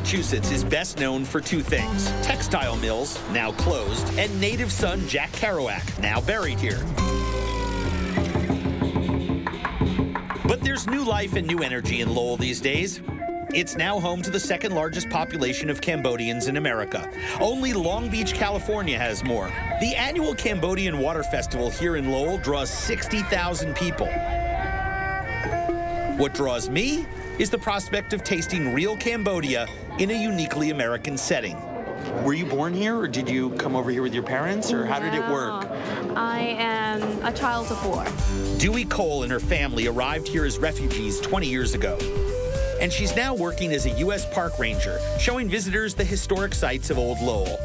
Massachusetts is best known for two things: textile mills, now closed, and native son Jack Kerouac, now buried here. But there's new life and new energy in Lowell these days. It's now home to the second largest population of Cambodians in America. Only Long Beach, California has more. The annual Cambodian Water Festival here in Lowell draws 60,000 people. What draws me is the prospect of tasting real Cambodia in a uniquely American setting. Were you born here, or did you come over here with your parents, or how did it work? I am a child of war. Dewey Cole and her family arrived here as refugees 20 years ago. And she's now working as a U.S. park ranger, showing visitors the historic sites of Old Lowell.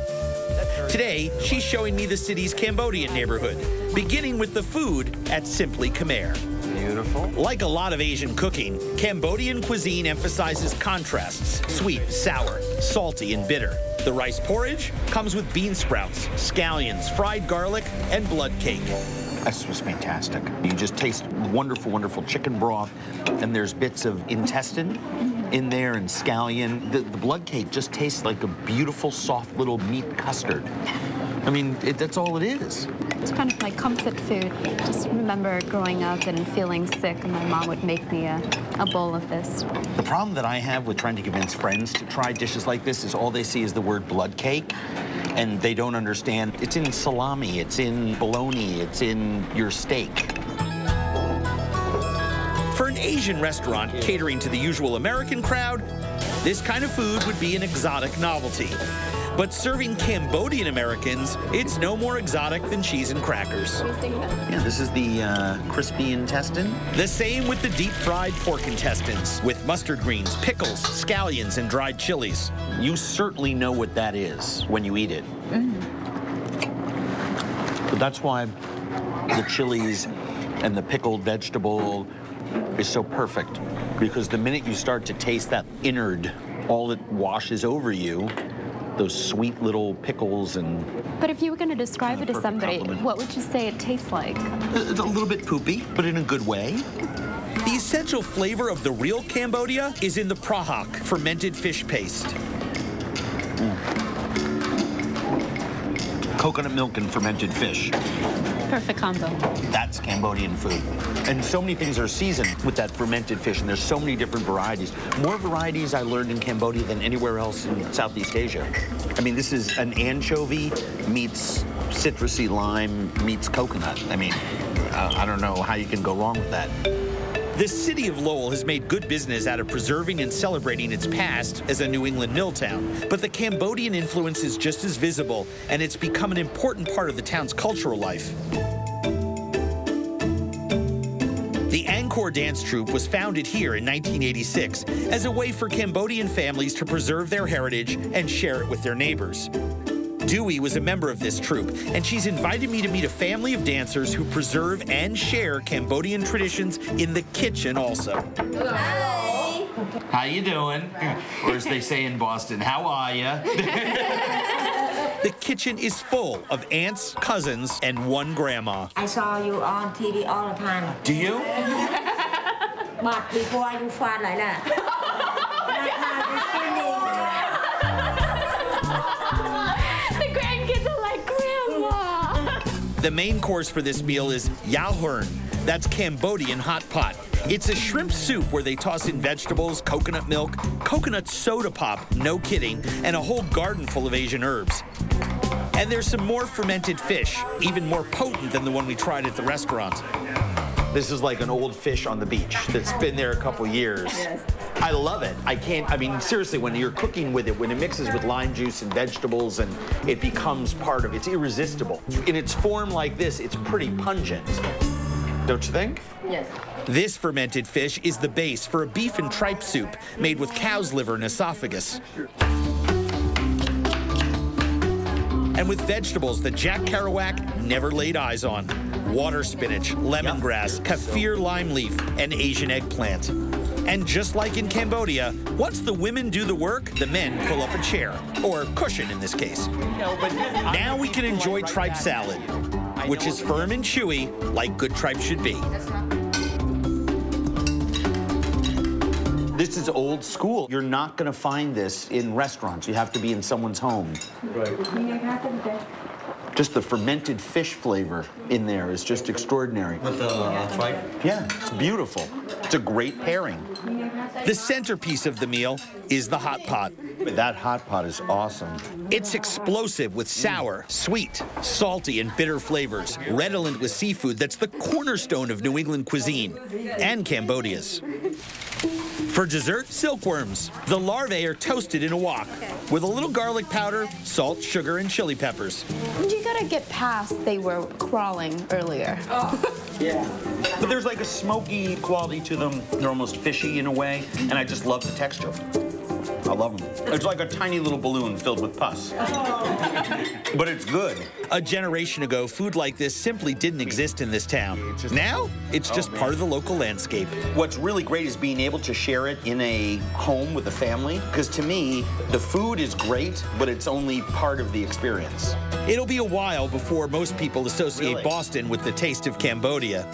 Today, she's showing me the city's Cambodian neighborhood, beginning with the food at Simply Khmer. Beautiful. Like a lot of Asian cooking, Cambodian cuisine emphasizes contrasts: sweet, sour, salty, and bitter. The rice porridge comes with bean sprouts, scallions, fried garlic, and blood cake. This was fantastic. You just taste wonderful, wonderful chicken broth, and there's bits of intestine in there and scallion. The blood cake just tastes like a beautiful, soft little meat custard. I mean, that's all it is. It's kind of like comfort food. Just remember growing up and feeling sick, and my mom would make me a bowl of this. The problem that I have with trying to convince friends to try dishes like this is all they see is the word blood cake, and they don't understand it's in salami, it's in bologna, it's in your steak. For an Asian restaurant catering to the usual American crowd, this kind of food would be an exotic novelty. But serving Cambodian Americans, it's no more exotic than cheese and crackers. Yeah, this is the crispy intestine. The same with the deep-fried pork intestines, with mustard greens, pickles, scallions, and dried chilies. You certainly know what that is when you eat it. But that's why the chilies and the pickled vegetable is so perfect, because the minute you start to taste that innard, all it washes over you, those sweet little pickles and... But if you were going to describe it to somebody, compliment. what would you say it tastes like? It's a little bit poopy, but in a good way. The essential flavor of the real Cambodia is in the prahak, fermented fish paste. Coconut milk and fermented fish. Perfect combo. That's Cambodian food. And so many things are seasoned with that fermented fish, and there's so many different varieties. More varieties I learned in Cambodia than anywhere else in Southeast Asia. I mean, this is an anchovy meets citrusy lime meets coconut. I mean, I don't know how you can go wrong with that. The city of Lowell has made good business out of preserving and celebrating its past as a New England mill town, but the Cambodian influence is just as visible, and it's become an important part of the town's cultural life. The Angkor dance troupe was founded here in 1986 as a way for Cambodian families to preserve their heritage and share it with their neighbors. Dewey was a member of this troupe, and she's invited me to meet a family of dancers who preserve and share Cambodian traditions in the kitchen also. Hi. How you doing? Or as they say in Boston, how are ya? The kitchen is full of aunts, cousins, and one grandma. I saw you on TV all the time. Do you? But before you fought like that. The grandkids are like, Grandma! The main course for this meal is yahorn. That's Cambodian hot pot. It's a shrimp soup where they toss in vegetables, coconut milk, coconut soda pop, no kidding, and a whole garden full of Asian herbs. And there's some more fermented fish, even more potent than the one we tried at the restaurant. This is like an old fish on the beach that's been there a couple years. Yes. I love it. I mean, seriously, when you're cooking with it, when it mixes with lime juice and vegetables and it becomes part of it, it's irresistible. In its form like this, it's pretty pungent. Don't you think? Yes. This fermented fish is the base for a beef and tripe soup made with cow's liver and esophagus. And with vegetables that Jack Kerouac never laid eyes on. Water spinach, lemongrass, kaffir lime leaf, and Asian eggplant. And just like in Cambodia, once the women do the work, the men pull up a chair, or cushion in this case. Now we can enjoy tripe salad, which is firm and chewy, like good tripe should be. This is old school. You're not going to find this in restaurants. You have to be in someone's home. Right. Just the fermented fish flavor in there is just extraordinary. With the tripe? Yeah, it's beautiful. It's a great pairing. The centerpiece of the meal is the hot pot. That hot pot is awesome. It's explosive with sour, sweet, salty, and bitter flavors, redolent with seafood that's the cornerstone of New England cuisine and Cambodia's. For dessert, silkworms. The larvae are toasted in a wok with a little garlic powder, salt, sugar, and chili peppers. You gotta get past they were crawling earlier. Yeah. But there's like a smoky quality to them. They're almost fishy in a way, and I just love the texture. I love them. It's like a tiny little balloon filled with pus. But it's good. A generation ago, food like this simply didn't exist in this town. Now, it's just part of the local landscape. What's really great is being able to share it in a home with a family, because to me, the food is great, but it's only part of the experience. It'll be a while before most people associate Boston with the taste of Cambodia.